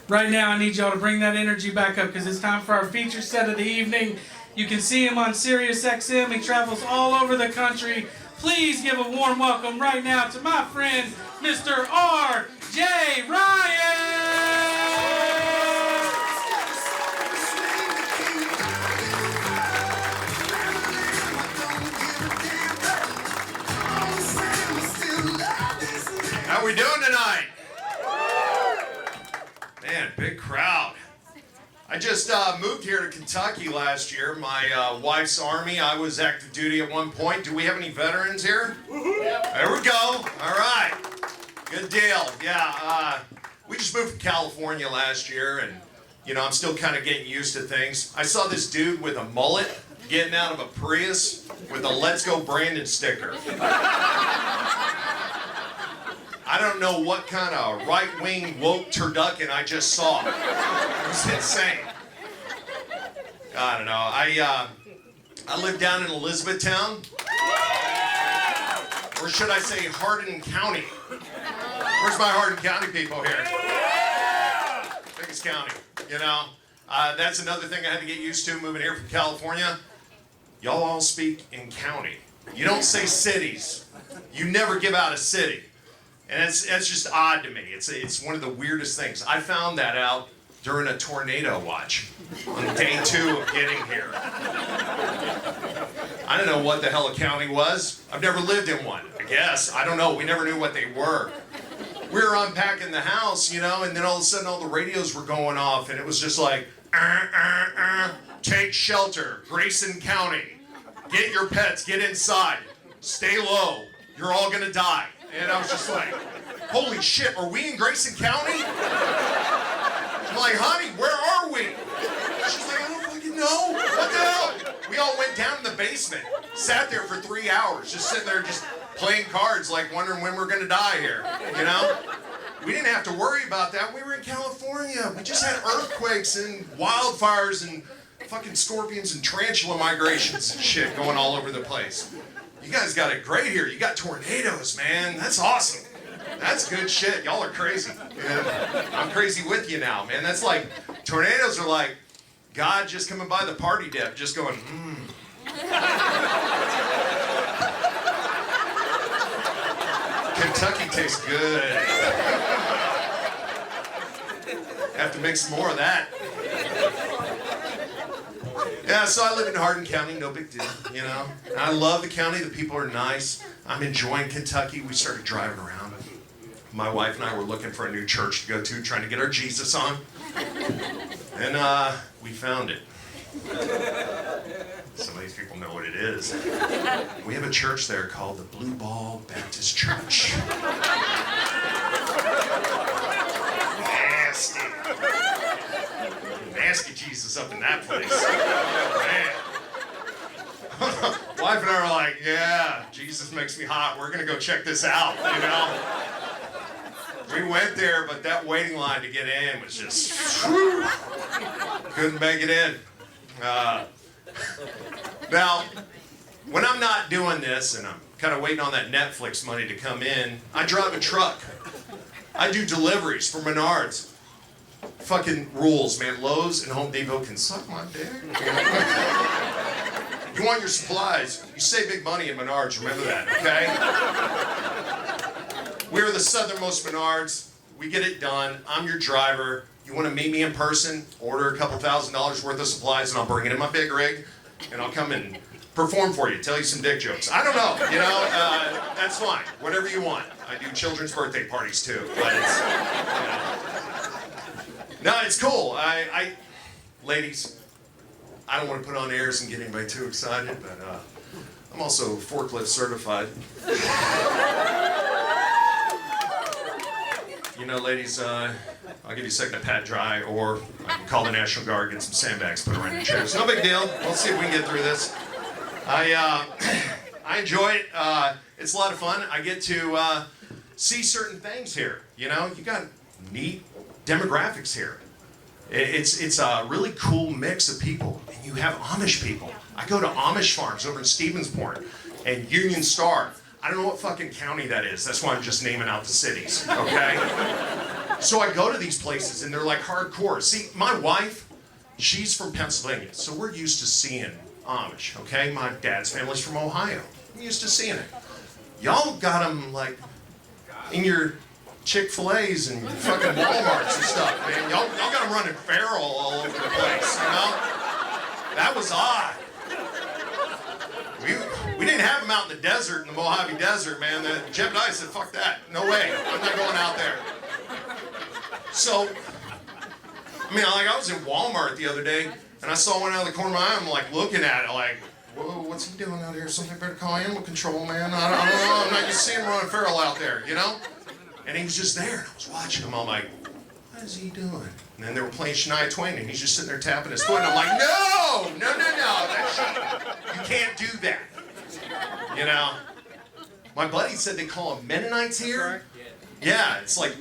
Right now, I need y'all to bring that energy back up because it's time for our feature set of the evening. You can see him on Sirius XM. He travels all over the country. Please give a warm welcome right now to my friend, Mr. R.J. Ryan! How we doing tonight? Man, big crowd. I just moved here to Kentucky last year. My wife's Army. I was active duty at one point. Do we have any veterans here? There we go. All right. Good deal. Yeah. We just moved from California last year, and I'm still kind of getting used to things. I saw this dude with a mullet getting out of a Prius with a "Let's Go Brandon" sticker. I don't know what kind of right-wing woke turducken I just saw. It was insane. I don't know. I live down in Elizabethtown. Or should I say Hardin County? Where's my Hardin County people here? Biggest county, That's another thing I had to get used to moving here from California. Y'all all speak in county. You don't say cities. You never give out a city. And it's just odd to me. It's one of the weirdest things. I found that out during a tornado watch on day 2 of getting here. I don't know what the hell a county was. I've never lived in one, I guess. I don't know. We never knew what they were. We were unpacking the house, and then all of a sudden all the radios were going off, and it was just like, take shelter, Grayson County. Get your pets, get inside. Stay low. You're all gonna die. And I was just like, holy shit, are we in Grayson County? I'm like, honey, where are we? She's like, I don't fucking know. What the hell? We all went down in the basement, sat there for 3 hours, just sitting there just playing cards, like wondering when we're gonna die here, We didn't have to worry about that. We were in California. We just had earthquakes and wildfires and fucking scorpions and tarantula migrations and shit going all over the place. You guys got it great here. You got tornadoes, man. That's awesome. That's good shit. Y'all are crazy. I'm crazy with you now, man. That's like, tornadoes are like God just coming by the party deck, just going, Kentucky tastes good. Have to make some more of that. Yeah, so I live in Hardin County, no big deal, And I love the county, the people are nice. I'm enjoying Kentucky. We started driving around. My wife and I were looking for a new church to go to, trying to get our Jesus on. And we found it. Some of these people know what it is. We have a church there called the Blue Ball Baptist Church. Nasty. Nasty Jesus up in that place. Man. Wife and I are like, yeah, Jesus makes me hot. We're going to go check this out, We went there, but that waiting line to get in was just, whew, couldn't make it in. Now, when I'm not doing this and I'm kind of waiting on that Netflix money to come in, I drive a truck. I do deliveries for Menards. Fucking rules, man. Lowe's and Home Depot can suck my dick. You want your supplies, you save big money in Menards, remember that, okay? We're the southernmost Menards. We get it done. I'm your driver. You want to meet me in person, order a couple $1,000s worth of supplies, and I'll bring it in my big rig, and I'll come and perform for you, tell you some dick jokes. I don't know, that's fine. Whatever you want. I do children's birthday parties too, but it's, No, it's cool. Ladies, I don't want to put on airs and get anybody too excited, but I'm also forklift certified. Ladies, I'll give you a second to pat dry, or I can call the National Guard, get some sandbags, put around your chairs. No big deal. We'll see if we can get through this. I enjoy it. It's a lot of fun. I get to see certain things here. You got neat demographics here. It's a really cool mix of people. And you have Amish people. I go to Amish farms over in Stephensport and Union Star. I don't know what fucking county that is. That's why I'm just naming out the cities, okay? So I go to these places and they're like hardcore. See, my wife, she's from Pennsylvania, so we're used to seeing Amish, okay? My dad's family's from Ohio. I'm used to seeing it. Y'all got them like in your Chick-fil-A's and fucking Walmarts and stuff, man. Y'all got them running feral all over the place, you know? That was odd. We didn't have them out in the desert, in the Mojave Desert, man. Jebediah said, fuck that. No way. I'm not going out there. So, I mean, like I was in Walmart the other day, and I saw one out of the corner of my eye. I'm like looking at it, like, whoa, what's he doing out here? Something better call animal control, man. I don't know. I'm not used to seeing him running feral out there, you know? And he was just there, and I was watching him. I'm like, what is he doing? And then they were playing Shania Twain, and he's just sitting there tapping his foot. And I'm like, no, you can't do that. You know? My buddy said they call them Mennonites here. Yeah, it's like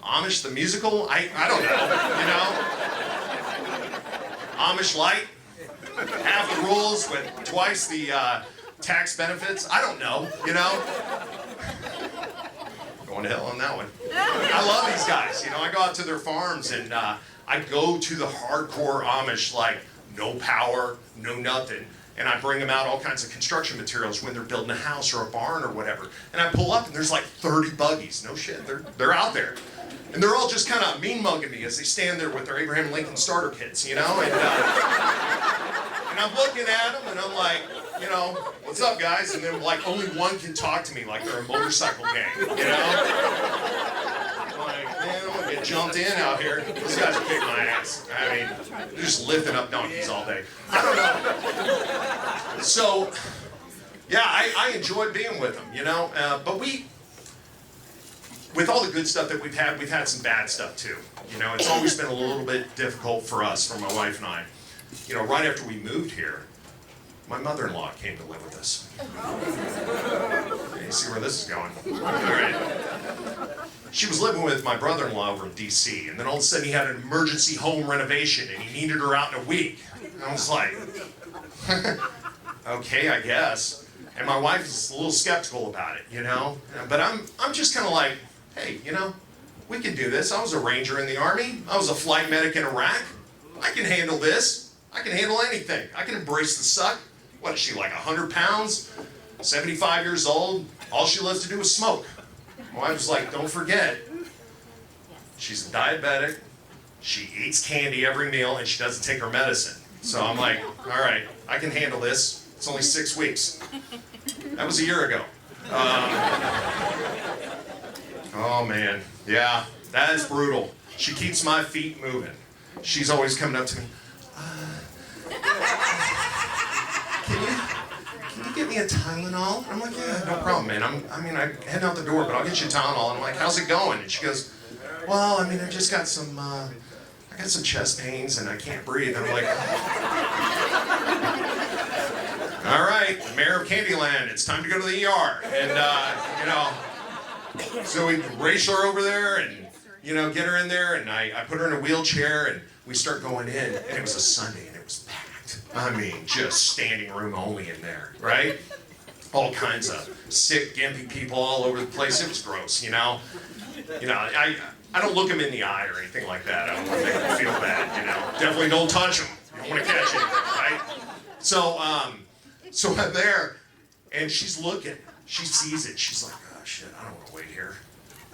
Amish the musical. I don't know, you know? Amish light, half the rules, but twice the tax benefits. I don't know, you know? Going to hell on that one. I love these guys, you know? I go out to their farms and I go to the hardcore Amish, like no power, no nothing. And I bring them out all kinds of construction materials when they're building a house or a barn or whatever. And I pull up and there's like 30 buggies. No shit, they're out there. And they're all just kind of mean mugging me as they stand there with their Abraham Lincoln starter kits, you know? And I'm looking at them and I'm like, you know, what's up, guys? And then like only one can talk to me like they're a motorcycle gang, you know? I'm like, man, I'm gonna get jumped in out here. These guys will kick my ass. I mean, they're just lifting up donkeys all day. I don't know. So, yeah, I enjoyed being with them, you know? But with all the good stuff that we've had some bad stuff too. You know, it's always been a little bit difficult for us, for my wife and I. You know, right after we moved here, my mother-in-law came to live with us. You see where this is going? All right. She was living with my brother-in-law over in D.C., and then all of a sudden he had an emergency home renovation, and he needed her out in a week. And I was like, okay, I guess. And my wife is a little skeptical about it, you know? But I'm just kind of like, hey, you know, we can do this. I was a ranger in the Army. I was a flight medic in Iraq. I can handle this. I can handle anything. I can embrace the suck. What is she, like 100 pounds? 75 years old? All she loves to do is smoke. My wife was like, don't forget, she's a diabetic. She eats candy every meal, and she doesn't take her medicine. So I'm like, all right, I can handle this. It's only 6 weeks. That was a year ago. Oh man, yeah, that is brutal. She keeps my feet moving. She's always coming up to me. Can you get me a Tylenol? I'm like, yeah, no problem, man. I'm heading out the door, but I'll get you a Tylenol. And I'm like, how's it going? And she goes, well, I mean, I just got some, I got some chest pains and I can't breathe. And I'm like, all right, Mayor of Candyland, it's time to go to the ER. And, you know, so we race her over there and, you know, get her in there. And I put her in a wheelchair and we start going in. And it was a Sunday and it was packed. I mean, just standing room only in there, right? All kinds of sick, gimpy people all over the place. It was gross, you know? You know, I don't look them in the eye or anything like that. I don't want to make them feel bad, you know? Definitely don't touch them. You don't want to catch anything, right? So I'm there, and she's looking. She sees it. She's like, oh, shit, I don't want to wait here.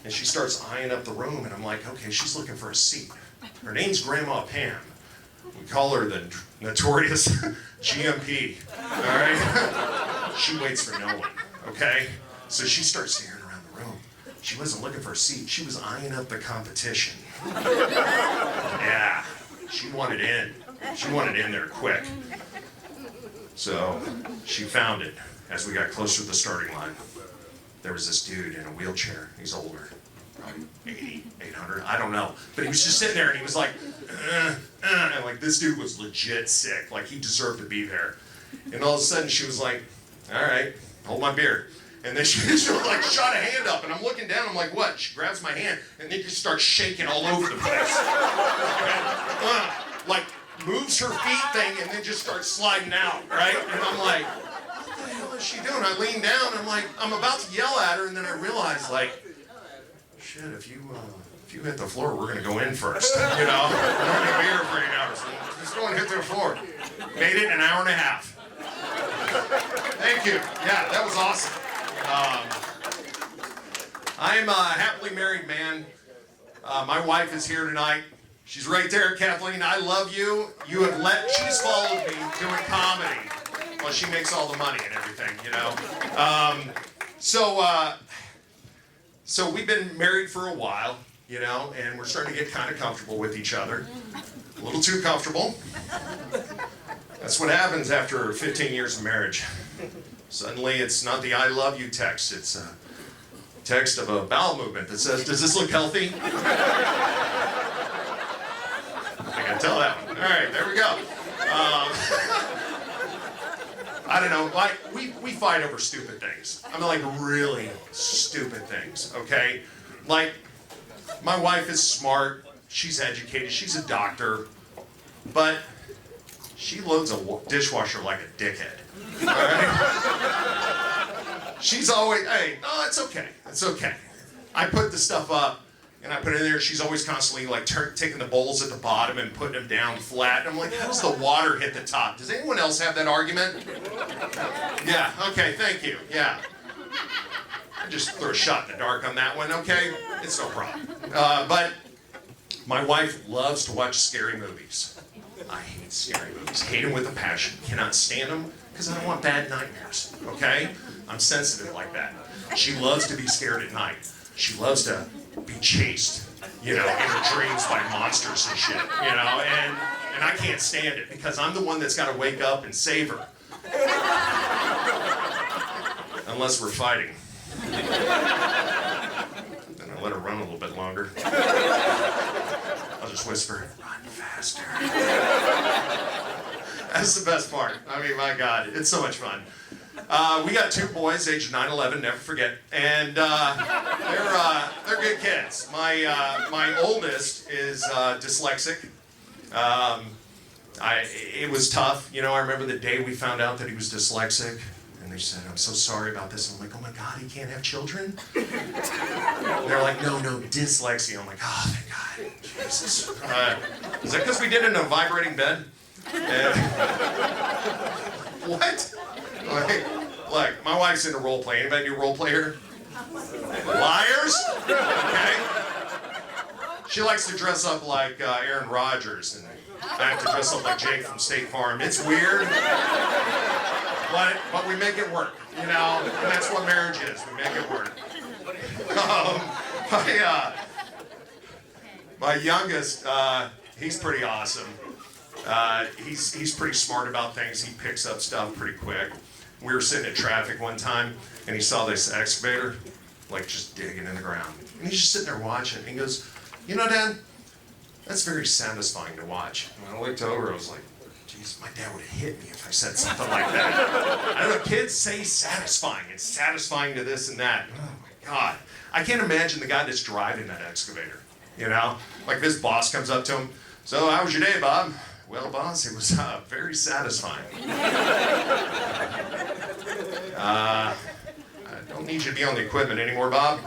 And she starts eyeing up the room, and I'm like, okay, she's looking for a seat. Her name's Grandma Pam. We call her the notorious GMP, all right? She waits for no one, okay? So she starts staring around the room. She wasn't looking for a seat. She was eyeing up the competition. Yeah, she wanted in. She wanted in there quick. So she found it as we got closer to the starting line. There was this dude in a wheelchair. He's older, probably 80, 800, I don't know. But he was just sitting there and he was like, and like this dude was legit sick. Like he deserved to be there. And all of a sudden she was like, all right, hold my beer. And then she like shot a hand up and I'm looking down, I'm like, what? She grabs my hand and then just starts shaking all over the place. Like moves her feet thing and then just starts sliding out, right? And I'm like, what the hell is she doing? I lean down and I'm like, I'm about to yell at her and then I realize like, shit, if you if you hit the floor, we're going to go in first. You know, we're not going to be here for 8 hours. Just go and hit the floor. Made it in an hour and a half. Thank you. Yeah, that was awesome. I'm a happily married man. My wife is here tonight. She's right there, Kathleen. I love you. She's followed me doing comedy. Well, she makes all the money and everything, you know. So we've been married for a while, you know, and we're starting to get kind of comfortable with each other. A little too comfortable. That's what happens after 15 years of marriage. Suddenly, it's not the I love you text. It's a text of a bowel movement that says, does this look healthy? I can tell that one. All right, there we go. I don't know, like, we fight over stupid things. I mean, like, really stupid things, okay? Like, my wife is smart, she's educated, she's a doctor, but she loads a dishwasher like a dickhead, all right? She's always, hey, no, it's okay, it's okay. I put the stuff up, and I put it in there, she's always constantly like taking the bowls at the bottom and putting them down flat. And I'm like, how does the water hit the top? Does anyone else have that argument? Yeah, okay, thank you, yeah. I just throw a shot in the dark on that one, okay? It's no problem. But my wife loves to watch scary movies. I hate scary movies, hate them with a passion. Cannot stand them because I don't want bad nightmares, okay? I'm sensitive like that. She loves to be scared at night. She loves to be chased, you know, in her dreams by monsters and shit, you know, and I can't stand it because I'm the one that's got to wake up and save her. Unless we're fighting. Then I let her run a little bit longer. I'll just whisper, run faster. That's the best part. I mean, my God, it's so much fun. We got 2 boys, aged 9, 11, never forget, and they're good kids. My oldest is dyslexic. It was tough, you know. I remember the day we found out that he was dyslexic, and they said, "I'm so sorry about this." I'm like, "Oh my God, he can't have children?" And they're like, "No, dyslexia." I'm like, "Oh, thank God, Jesus." Is that because we did it in a vibrating bed? What? Like, my wife's into role play. Anybody do role play here? Liars? Okay. She likes to dress up like Aaron Rodgers, and I have to dress up like Jake from State Farm. It's weird, but we make it work, you know. And that's what marriage is. We make it work. My youngest, he's pretty awesome. He's pretty smart about things. He picks up stuff pretty quick. We were sitting in traffic one time, and he saw this excavator, like just digging in the ground. And he's just sitting there watching. And he goes, "You know, Dad, that's very satisfying to watch." And I looked over, I was like, geez, my dad would have hit me if I said something like that. I don't know, kids say satisfying. It's satisfying to this and that. Oh my God. I can't imagine the guy that's driving that excavator, you know? Like if his boss comes up to him, "So how was your day, Bob?" "Well, boss, it was very satisfying." I don't need you to be on the equipment anymore, Bob.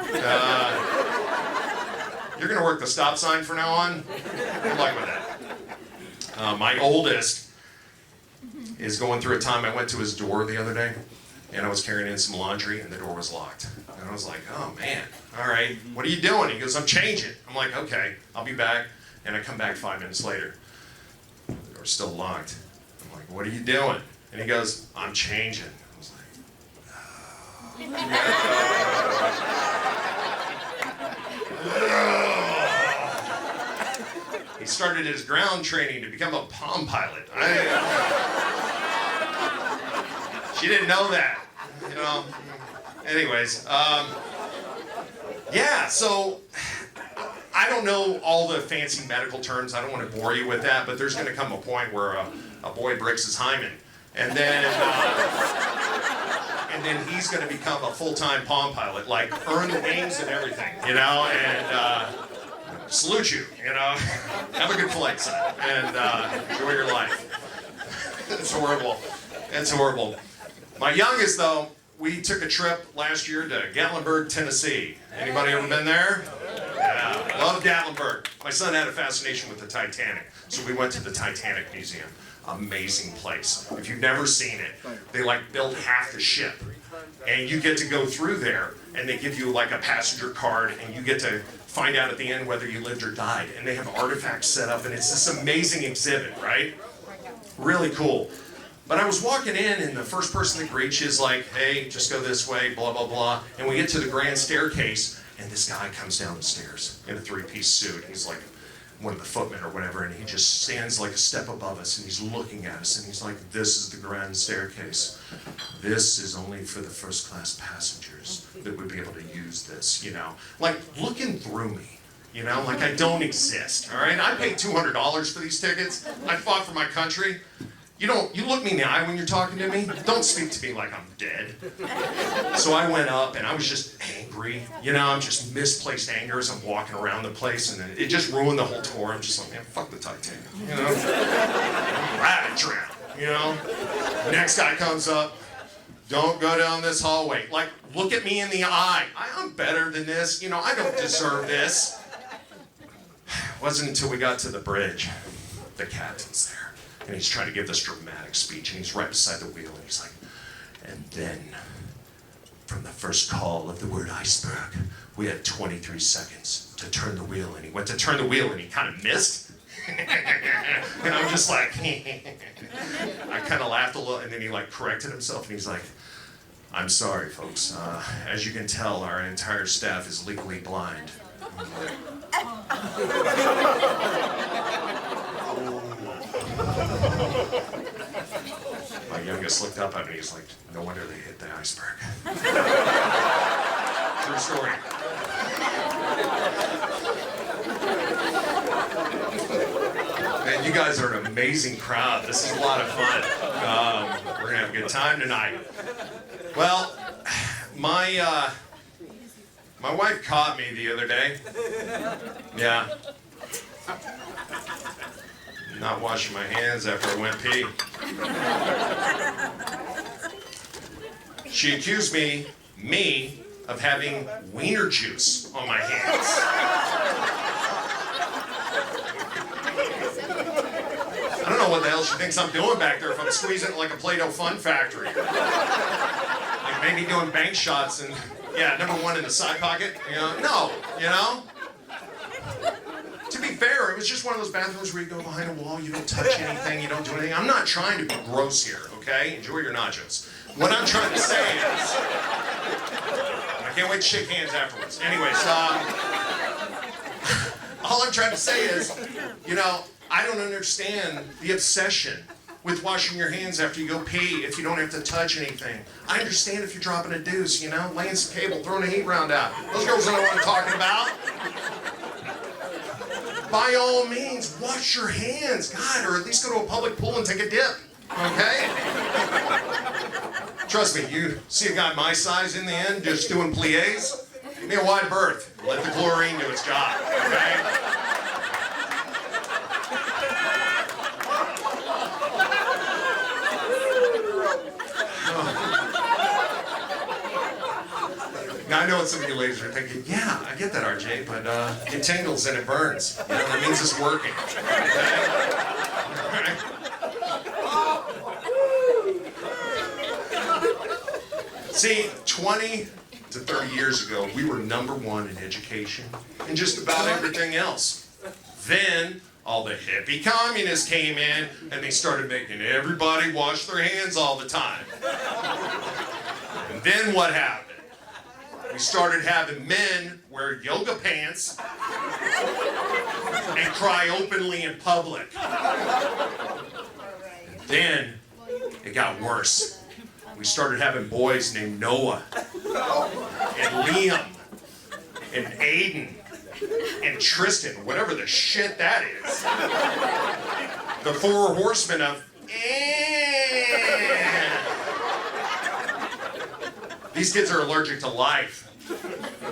You're going to work the stop sign from now on. Good luck with that. My oldest is going through a time. I went to his door the other day, and I was carrying in some laundry, and the door was locked. And I was like, "Oh, man, all right, what are you doing?" He goes, "I'm changing." I'm like, "Okay, I'll be back." And I come back 5 minutes later. The door's still locked. I'm like, "What are you doing?" And he goes, "I'm changing." I was like, oh. He started his ground training to become a Palm pilot. She didn't know that, you know. Anyways, yeah, so I don't know all the fancy medical terms. I don't want to bore you with that, but there's going to come a point where a boy breaks his hymen, and then he's going to become a full-time Palm pilot, like earn the wings and everything, you know, and salute you, you know. Have a good flight, son, and enjoy your life. It's horrible. It's horrible. My youngest, though, we took a trip last year to Gatlinburg, Tennessee. Anybody ever been there? Yeah, Love Gatlinburg. My son had a fascination with the Titanic, so we went to the Titanic Museum. Amazing place. If you've never seen it, they like built half the ship. And you get to go through there, and they give you like a passenger card, and you get to find out at the end whether you lived or died. And they have artifacts set up, and it's this amazing exhibit, right? Really cool. But I was walking in, and the first person that greets you is like, hey, just go this way, blah, blah, blah. And we get to the grand staircase, and this guy comes down the stairs in a three-piece suit. He's like one of the footmen or whatever, and he just stands like a step above us, and he's looking at us, and he's like, this is the grand staircase. This is only for the first-class passengers that would be able to use this, you know? Like, looking through me, you know? Like, I don't exist, all right? I paid $200 for these tickets. I fought for my country. You look me in the eye when you're talking to me. Don't speak to me like I'm dead. So I went up, and I was just angry. You know, I'm just misplaced anger as I'm walking around the place, and it just ruined the whole tour. I'm just like, man, fuck the Titanic, you know? I'm glad it drowned, you know? Next guy comes up, don't go down this hallway. Like, look at me in the eye. I'm better than this. You know, I don't deserve this. It wasn't until we got to the bridge. The captain's there. And he's trying to give this dramatic speech, and he's right beside the wheel, and he's like, and then, from the first call of the word iceberg, we had 23 seconds to turn the wheel, and he went to turn the wheel, and he kind of missed. And I'm just like, I kind of laughed a little, and then he like corrected himself, and he's like, I'm sorry, folks. As you can tell, our entire staff is legally blind. My youngest looked up at me, he's like, no wonder they hit the iceberg. True story. Man, you guys are an amazing crowd. This is a lot of fun. We're gonna have a good time tonight. Well, my wife caught me the other day. Yeah. Not washing my hands after I went pee. She accused me of having wiener juice on my hands. I don't know what the hell she thinks I'm doing back there if I'm squeezing it like a Play-Doh Fun Factory. Like maybe doing bank shots and, yeah, number one in the side pocket, you know? No, you know? To be fair, it was just one of those bathrooms where you go behind a wall, you don't touch anything, you don't do anything. I'm not trying to be gross here, okay? Enjoy your nachos. What I'm trying to say is, I can't wait to shake hands afterwards. Anyways, all I'm trying to say is, you know, I don't understand the obsession with washing your hands after you go pee if you don't have to touch anything. I understand if you're dropping a deuce, you know, laying some cable, throwing a heat round out. Those girls don't know what I'm talking about. By all means, wash your hands, God, or at least go to a public pool and take a dip, okay? Trust me, you see a guy my size in the end just doing pliés, give me a wide berth. Let the chlorine do its job, okay? Now, I know what some of you ladies are thinking, yeah, I get that, RJ, but it tingles and it burns. You know, that means it's working. Okay? See, 20 to 30 years ago, we were #1 in education and just about everything else. Then, all the hippie communists came in and they started making everybody wash their hands all the time. And then what happened? We started having men wear yoga pants and cry openly in public. And then it got worse. We started having boys named Noah and Liam and Aiden and Tristan, whatever the shit that is. The 4 horsemen of These kids are allergic to life.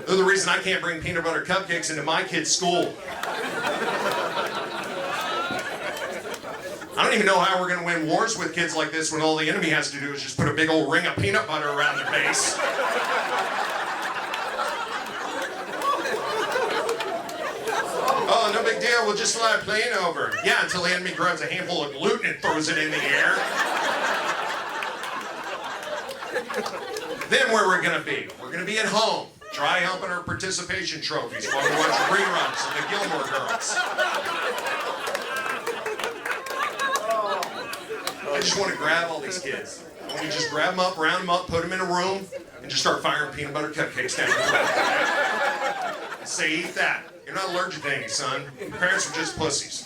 They're the reason I can't bring peanut butter cupcakes into my kid's school. I don't even know how we're going to win wars with kids like this when all the enemy has to do is just put a big old ring of peanut butter around their face. Yeah, we'll just fly a plane over. Yeah, until the enemy grabs a handful of gluten and throws it in the air. Then where we're gonna be? We're gonna be at home, dry humping our participation trophies while we watch reruns of the Gilmore Girls. I just want to grab all these kids. I want to just grab them up, round them up, put them in a room, and just start firing peanut butter cupcakes down the throat. Say, eat that. You're not allergic to anything, son. Your parents are just pussies.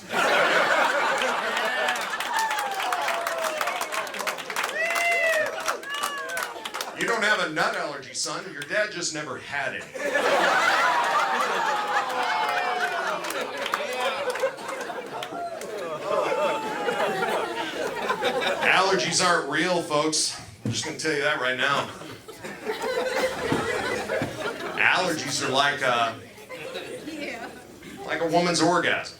You don't have a nut allergy, son. Your dad just never had it. Allergies aren't real, folks. I'm just going to tell you that right now. Allergies are like a woman's orgasm.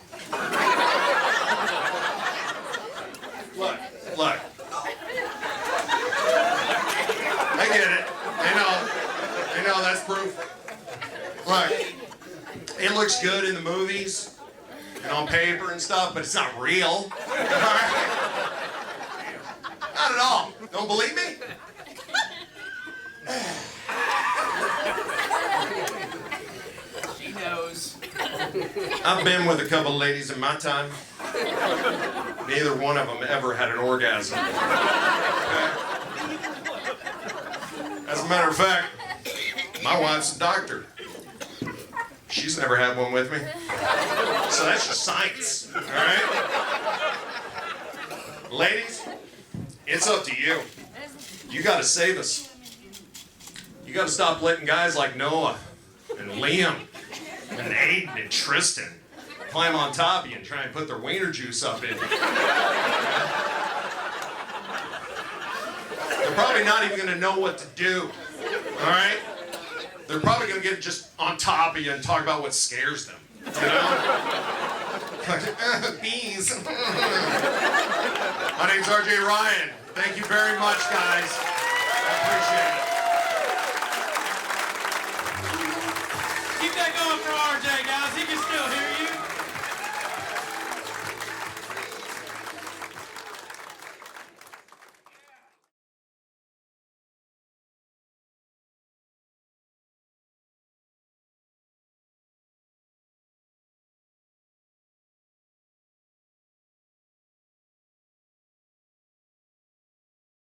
Look. I get it. I know, that's proof. Look, it looks good in the movies and on paper and stuff, but it's not real. Not at all. Don't believe me? She knows. I've been with a couple ladies in my time. Neither one of them ever had an orgasm. Okay? As a matter of fact, my wife's a doctor. She's never had one with me. So that's just science, all right? Ladies, it's up to you. You gotta save us. You gotta stop letting guys like Noah and Liam and Aiden and Tristan climb on top of you and try and put their wiener juice up in you. They're probably not even gonna know what to do, all right? They're probably gonna get just on top of you and talk about what scares them, you know? Bees. My name's RJ Ryan. Thank you very much, guys.